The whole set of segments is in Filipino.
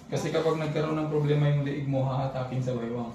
Kasi kapag nagkaroon ng problema yung liig mo, hahatakin sa baywang.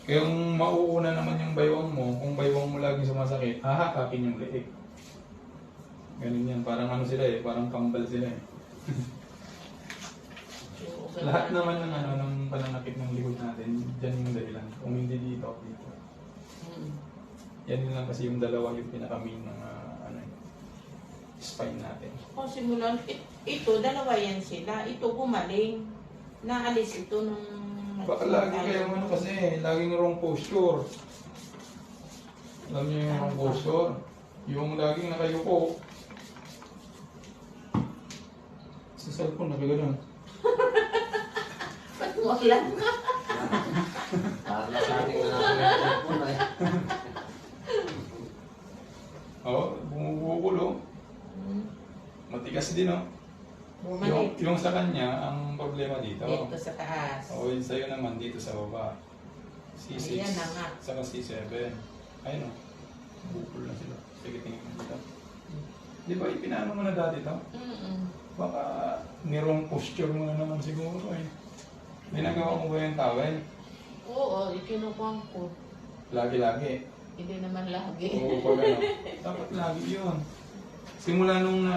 Kaya kung mauuna naman yung baywang mo, kung baywang mo lagi sumasakit, hahatakin yung liig. Ganun yan, parang ano sila eh, parang kambal sila eh. Lahat naman ng ano ng pananakit ng likod natin, dyan yung dahilan. Kung hindi dito, dito. Yan lang kasi yung dalawa yung pinaka-main ng spine natin. O simulan, ito, dalawa yan sila. Ito gumaling. Naalis ito nung... Baka lagi kayong ano kasi, laging wrong posture. Alam niyo yung wrong posture? Yung laging nakayuko. Sa cellphone, nakagano'n. Ba't wala nga? Para sa ating cellphone ay. Oo, bumubukulo. Matigas din, no? Bumalik. Yung sa kanya, ang problema dito. Dito sa taas. O yung sa'yo naman dito sa baba. C6. Ayan na nga. Saka C7. Ayun o. Bukol na sila. Sige, tingin mo dito. Di ba ipinaano mo na dati to? Baka nirong posture mo na naman siguro eh. Ginagawa mo ba yung towel? Oo, ikinukuha ko. Lagi-lagi. Hindi naman lagi. Oo, pag ano. Dapat lagi yun. Simula nung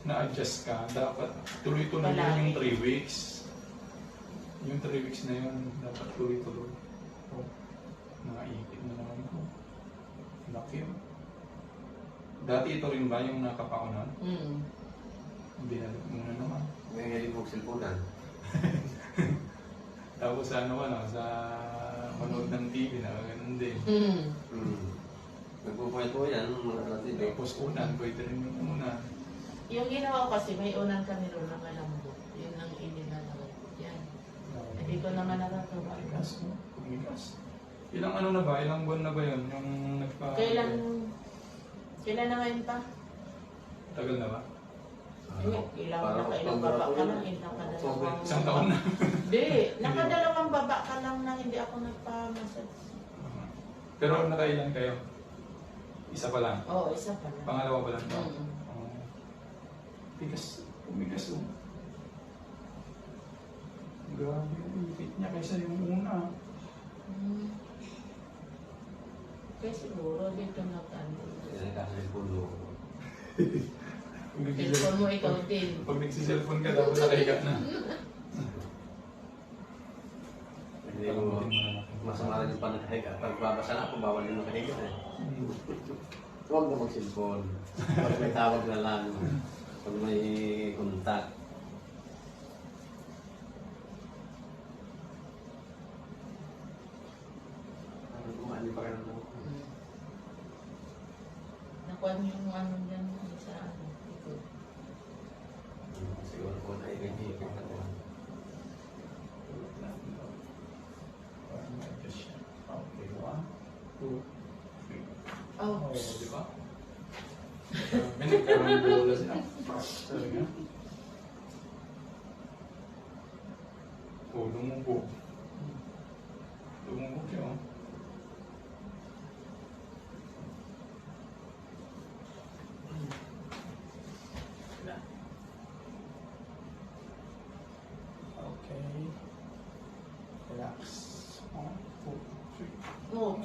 na-adjust ka, dapat tuloy-tuloy yun yung 3 weeks. Yung 3 weeks na yun, dapat tuloy-tuloy. Oh, nakaipit na naman ko. Laki yun. Dati ito rin ba yung nakapaunan? Binalik mo na naman. May hilig mong cellphone. Tapos sa sa manood ng TV na ganun din. Nagpupunta po yan, mga natin. Tapos unan, pwede rin yung unan. Yung ginawa ko kasi may unang kanilo na malambot. Yun ang inilalaway ko. Yan. Hindi ko naman natatawa. Kumigas, no? Kumigas. Ilang ano na ba? Ilang buwan na ba yun? Yung nagpa... Kailan na ngayon pa? Tagal na ba? Ilang baba ka lang, Isang taon na. Hindi, nakadalawang baba ka lang na hindi ako nagpa-massage. Pero nakailan kayo? Isa pa lang? Oo, isa pa lang. Pangalawa pa lang to? Tigas, kumigas oh. Grabe yung ipit niya kaysa yung una. Kaya siguro dito nag-ano. Yan ang cellphone mo. Cellphone mo ikaw din. Pag nagsiselfone ka, dapat nakahiga na. Hindi mo masama rin yung panakahiga. Pag babasa na ako, bawal yung nakahiga eh. Huwag na mag-cellphone. Pag may tawag na lang. Pag may kontak. Ano kumani pa kayo mo? Nakuha niyo yung ano dyan sa ano. Ito. Siguro po na i-review ko na po. Okay, 1, 2, 3. Oh. Oo, di ba? May nagkaroon bola sila. Talaga. Oh, lumubog. Lumubog yun. Okay. Relax. 1, 2, 3. Oh.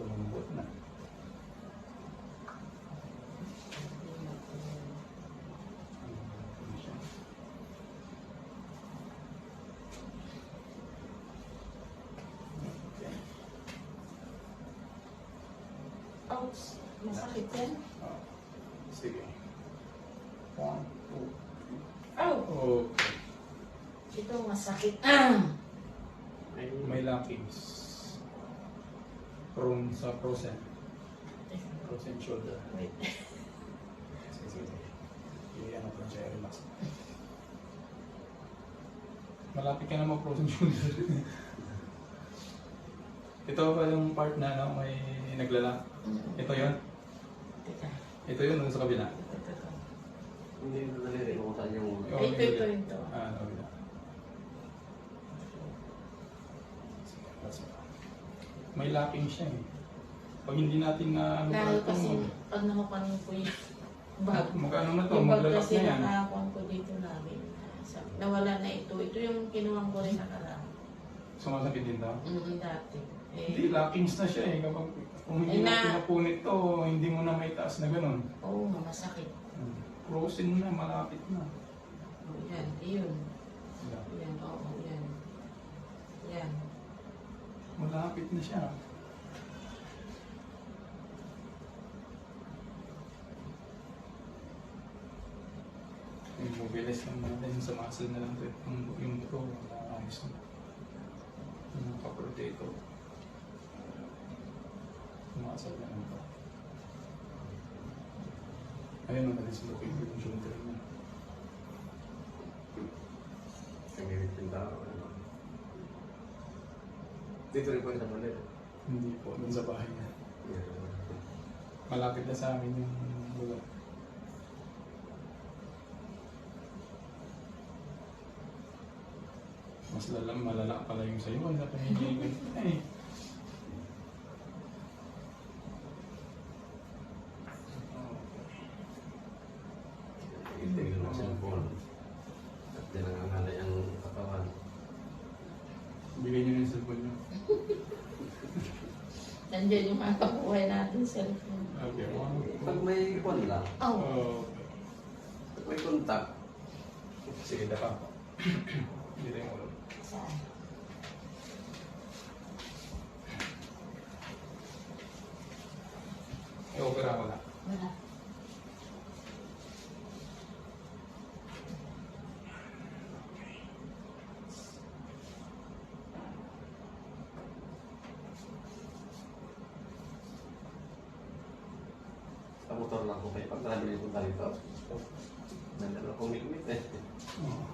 Lumambot na. Ouch! Masakit yan? Sige. 1, 2, 3. Oh! Okay. Ito masakit. May lockings. Prone sa frozen. Frozen shoulder. Wait. Sige. Iyan ako siya, relax. Malapit ka na mag-frozen shoulder. Ito ba yung part na no, may naglala? Ito yun? Teka. Ito yun, nung sa kabila? Ito. Hindi na naliri kung saan yung... Ito rin to. Kabila. May locking siya eh. Pag hindi natin na ano Lalo ito, kasi pag nakukuha ko yung bag. magkano na to, Yung bag maglalak kasi na yan. nakakuha ko dito namin. Nawala na ito. Ito yung kinuha ko rin nakaraan. Sumasakit din daw. Dati. Hindi, lockings na siya eh. Kapag kung hindi Eh, mo na- pinapunit to, hindi mo na may taas na ganun. Oo, masakit. Frozen na, malapit na. Yan, yun. Yeah. Yan, oo, yan. Yan. Malapit na siya. Yung mobilis lang natin sa muscle na lang ito. Yung ito, ayos na. Yung kaproteto. Muscle na lang ito. Ayun ang nadislocate yung shoulder niya. Nangirit yung tao. Ano. Dito rin po sa Manila. Hindi po, dun sa bahay niya. Yeah. Malapit na sa amin yung lugar. Mas malala pala yung sa'yo. Sa pamilya eh. Tingnan mo sa cellphone. At din ang angalay ang katawan. Bigay niyo na yung cellphone niyo. Nandiyan yung mga kabuhay natin cellphone. Okay, Pag may phone lang, Oh, pag may contact, sige, dapa po. Hindi tayo ulo. saan? I-opera ko na. Wala. sa motor lang ko kayo. Pag nabili ko dito, nandun akong limit eh. Oo.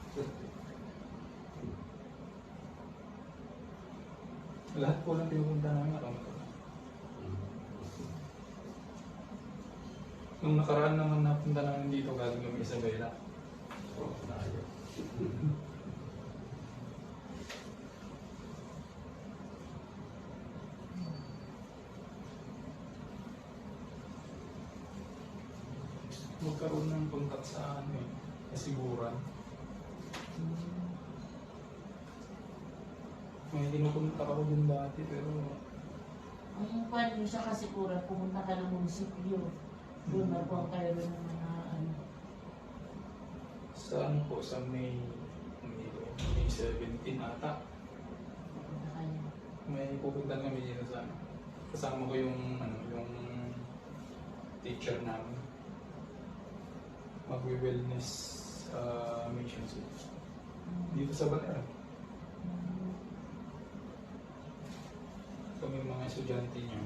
Lahat po lang pinupunta namin nakamotor. Nung nakaraan naman napunta namin dito galing kami Isabela. Oh, layo. Magkaroon ng kontak sa ano eh, kasiguran. May tinupunta ako dun dati pero Ang kwan yung sa kasikuran, pumunta ka ng munisipyo. Doon na po ang kayo ng mga ano. sa ano po, sa May 17 ata. Pumunta kayo. May pupunta kami dito sa ano. Kasama ko yung teacher namin. Magwi-wellness mission dito sa Balera. Kami mga estudyante niya.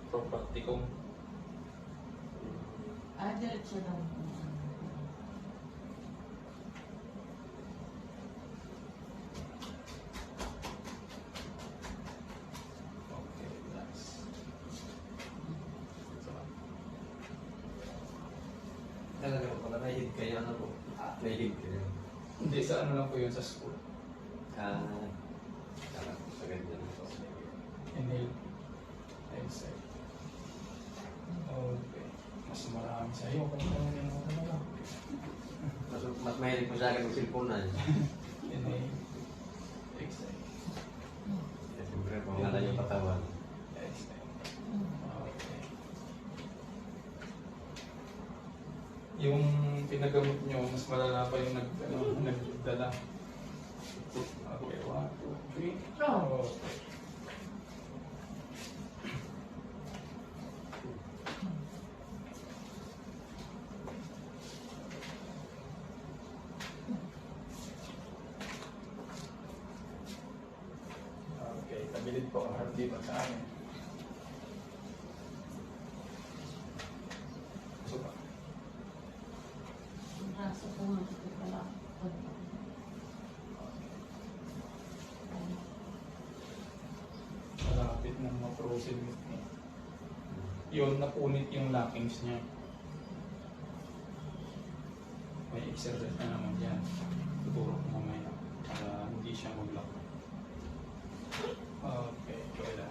Pro practicum. Diretso lang. Okay, nice. So, Talaga ko pala, may hit kayo, ano po? May hit kayo. hindi, sa ano lang po yun sa school. Kala ko sa ganyan po. Inhale. Exhale. Okay. Mas marami sa'yo. Kung ano yung ano lang. Mas mahilig po sa akin ng cellphone na. Inhale. Exhale. Siyempre, pangalan yung katawan. Exhale. Okay. Yung pinagamot nyo, mas malala pa yung nagdala. Okay, 1, 2, 3. Oh. Okay. Okay, tabilid po. Heartbeat at sa amin. So, Yung braso ko nga, ito pala. malapit na ma-frozen yun, napunit yung lockings niya. May exercise na naman yan. Tuturo ko mamaya para hindi siya mag-lock. Okay, kaya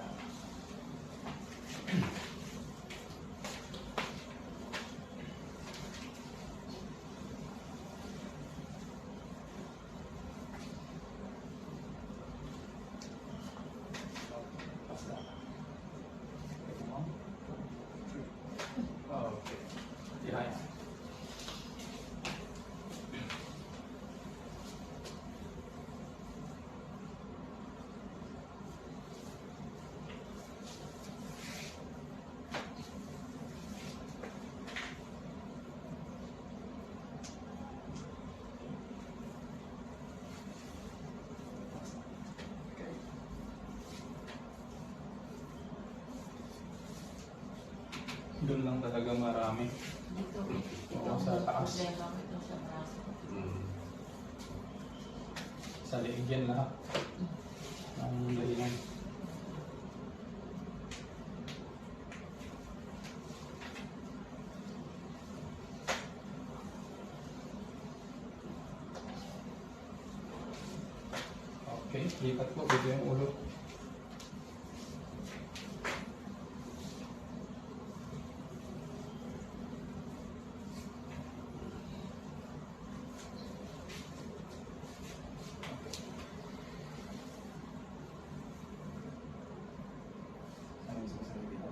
Doon lang talaga marami. Dito, ito Oo, ang sa taas. problema ko ito sa braso. Sa liig yan lahat. Ang dahilan. Okay, lipat po. Dito yung ulo. Ano yung sasabi dito?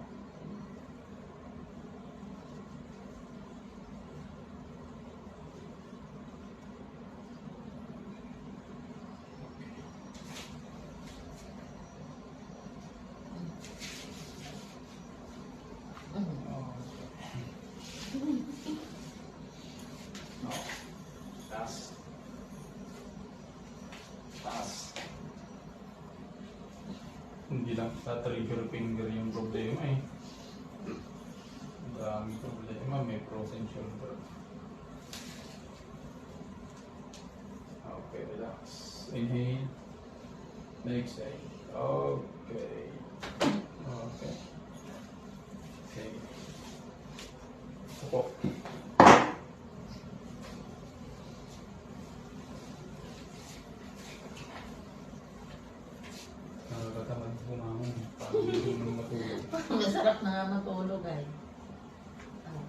Oh. Taas. Taas. Hindi lang sa trigger finger yung problema eh. Ang dami problema, may frozen shoulder. Okay, relax. Inhale. Exhale. Okay. Okay. Okay. Upo. Nakakatamad bumangon. Parang hindi mo matulog. Masarap na nga matulog ay. Ah.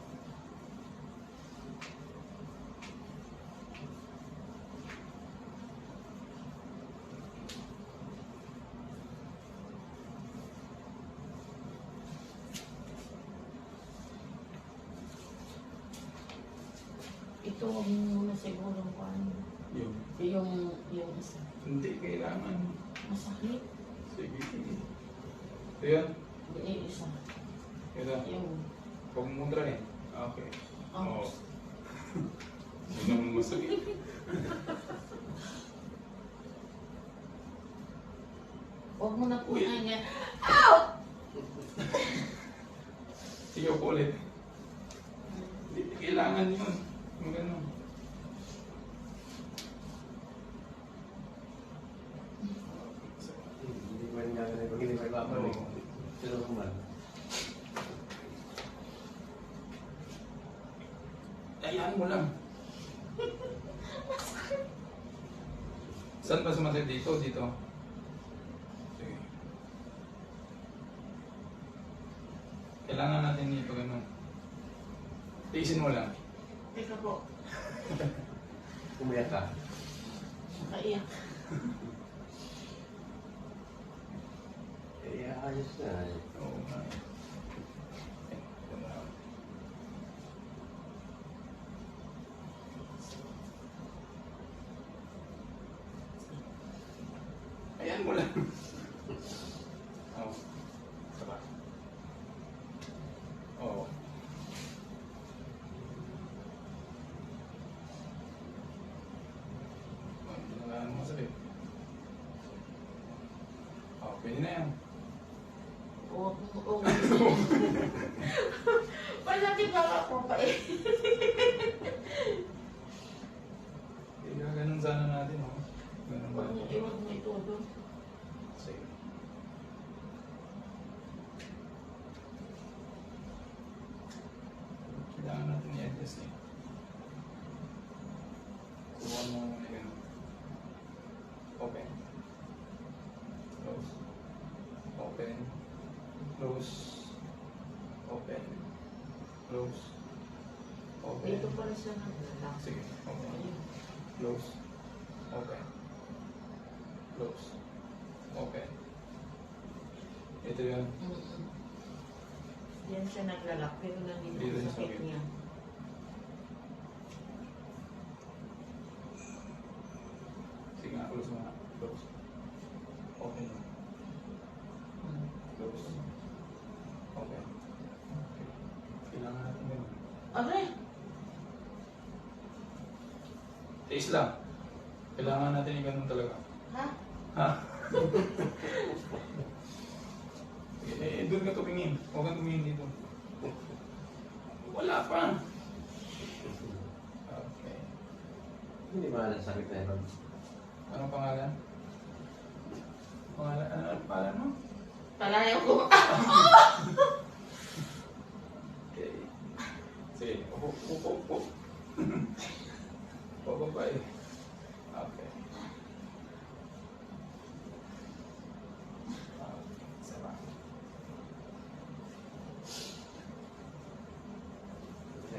Ito huwag mo muna siguro kung ano. Yung isa. Hindi kailangan. Masakit. Sige, sige. Ayan. Yung isa. Ito. Yung Huwag mo try. Okay. oh. Oo. Hindi naman masakit. Huwag mo na po Uy. yan. Sige po ulit. Hindi kailangan yun. Yung gano'n. Hindi ko yung gagawin. Pag hindi ko ibabalik. Sino naman? Hayaan mo lang. Saan ba sumasakit? Dito? Dito? Sige. Kailangan natin dito ganun. Tiisin mo lang. Teka po. Umiyak ka. Nakaiyak. Eh, ayos na. Oo nga. Ayan mo lang. Oo. Saka. Oo. Hindi na lang masakit. Oo, pwede na yan. Huwag mo. Wala di ba ako pa eh. Kaya ganun sana natin, oh. Ganun ba? Huwag mo itudo. Sige. Kailangan natin i-adjust eh. Subukan mo muna ganun. Open. Close. Open. Close. Open. Close. Open. Dito pala siya nag-relax. Sige. Open. Ayun. Close. Open. Close. Open. Ito yun. Mm-mm. Yan siya naglalak, pero nandito Dito sa siya sakit sakit. niya. Sige nga, close mo nga. Close. Open mo. Mm. Close. Open. Okay. Kailangan natin ganun. Aray! Taste lang. Kailangan natin yung ganun talaga. Ha? Ha? doon ka tumingin. Huwag kang tumingin dito. Wala pa. Okay. Hindi ba nasakit na yun? Anong pangalan? Ano pangalan mo? Palayo ko. Okay. Sige, upo. Bababa eh. Okay. Sarap.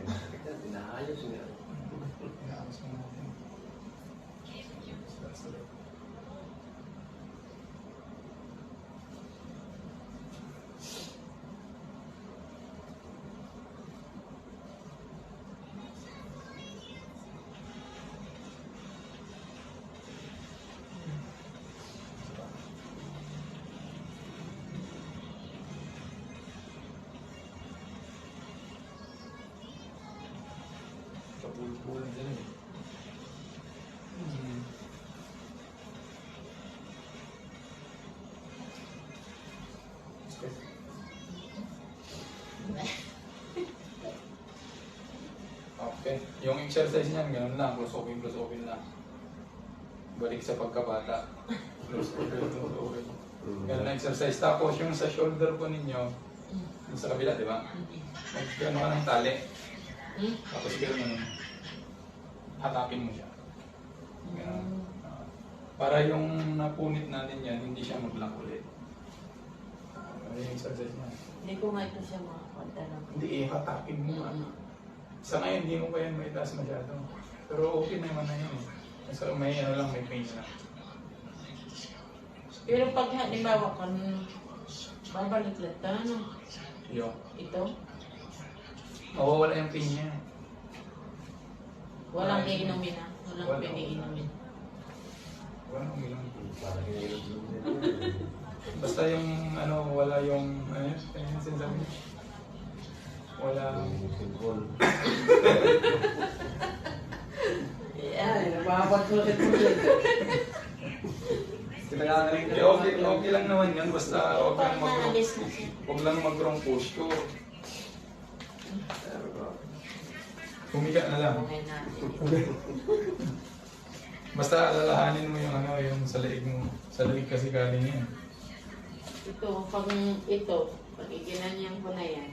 Nasakit na, inaayos niya. Inaayos mo natin. That's it. Kapul-pulan dyan eh. Okay. Yung exercise niyan, ganun lang. Close open lang. Balik sa pagkabata. Close open. Ganun na exercise. Tapos yung sa shoulder po ninyo, yung sa kabila, di ba? Mag-ano ka ng tali. Tapos gano'n ano, hatapin mo siya. Ganun. Para yung napunit natin yan, hindi siya mag-lock ulit. Ano yung exercise niya? Hindi ko nga ito siya makakonta lang. Hindi hatapin mo. Sa ngayon, hindi mo pa yan maitaas masyado. Pero okay naman na yun. So, may ano lang, may pain lang. Pero pag halimbawa kan babalik lahat ano? Yo. Ito? Oo, wala yung pain niya. Walang iinumin na. Walang Wala. pwede inumin. Walang umilang. Parang hinihilot mo din. Basta yung ano, wala yung, ano yung sinasabi? Wala. Yung simple. Yeah. Nagpapapalit mo din. Kinagagaling Okay, okay lang naman yan. Basta huwag Pag lang mag-wrong. naalis na siya. Huwag lang mag-wrong posture. Humiga na lang. Okay natin. Basta alalahanin mo yung ano, yung sa leeg mo. Sa leeg kasi galing yan. Ito, pag iginanyan ko na yan.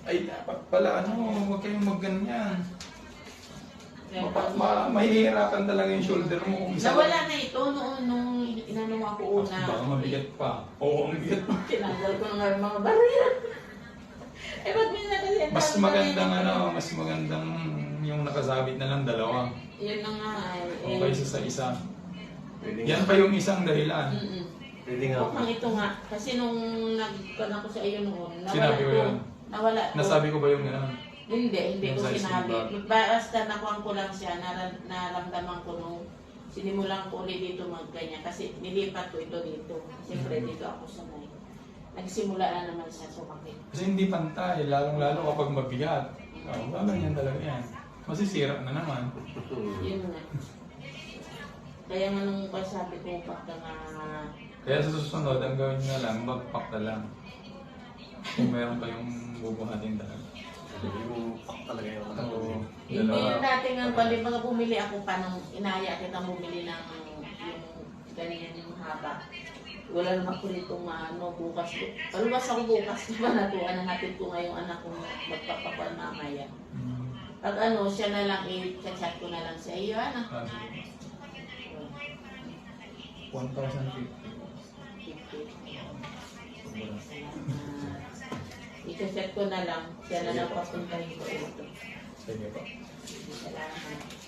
Ay, dapat pala, ano, huwag kayong magganyan. Kaya pag Mahihirapan talaga yung shoulder mo. Kung isa nawala na ito nung inano mo ako una. Baka mabigat pa. Oo, mabigat pa. Tinanggal ko na nga yung mga baril. Eh, ba't may nakasya? Mas magandang ano, mas magandang yung nakasabit na lang dalawa. Yun na nga. O kaysa sa isa. Pwede Yan nga. pa yung isang dahilan. Pwede nga. Mukhang ito nga. Kasi nung nagkana ko sa iyo noon, nawala Sinabi ko ko. yun. Nawala ko. Nasabi ko ba yung gano'n? Hindi Yung ko size sinabi. ng Basta nakuha ko lang siya, naramdaman ko nung sinimulan ko ulit dito magganyan. Kasi nilipat ko ito dito. Siyempre dito ako sanay. Nagsimula na naman siya sumakit. Kasi hindi pantay, lalong-lalo kapag mabigat. Ganyan talaga yan. Masisira na naman. Yun nga. Kaya nga nung sabi ko, pagka nga Kaya sa susunod, ang gawin nyo na lang, bagpak na lang. Kung meron kayong bubuhatin talaga. Yung pak talaga yung mga Oo, hindi dalawa. natin nga bali mga bumili ako pa nung inaya kita bumili ng yung ganyan yung haba. Wala naman ko nitong ano, bukas ko. Paluwas ako bukas, di ba natuan ang hatid ko ngayong anak ko magpapapal mamaya. Mm. Pag ano, siya na lang i-chat ko na lang sa iyo, ano? Ah, sige. 1,050. I-chat ko na lang, siya na lang papuntahin ko ito. Sige pa. Salamat.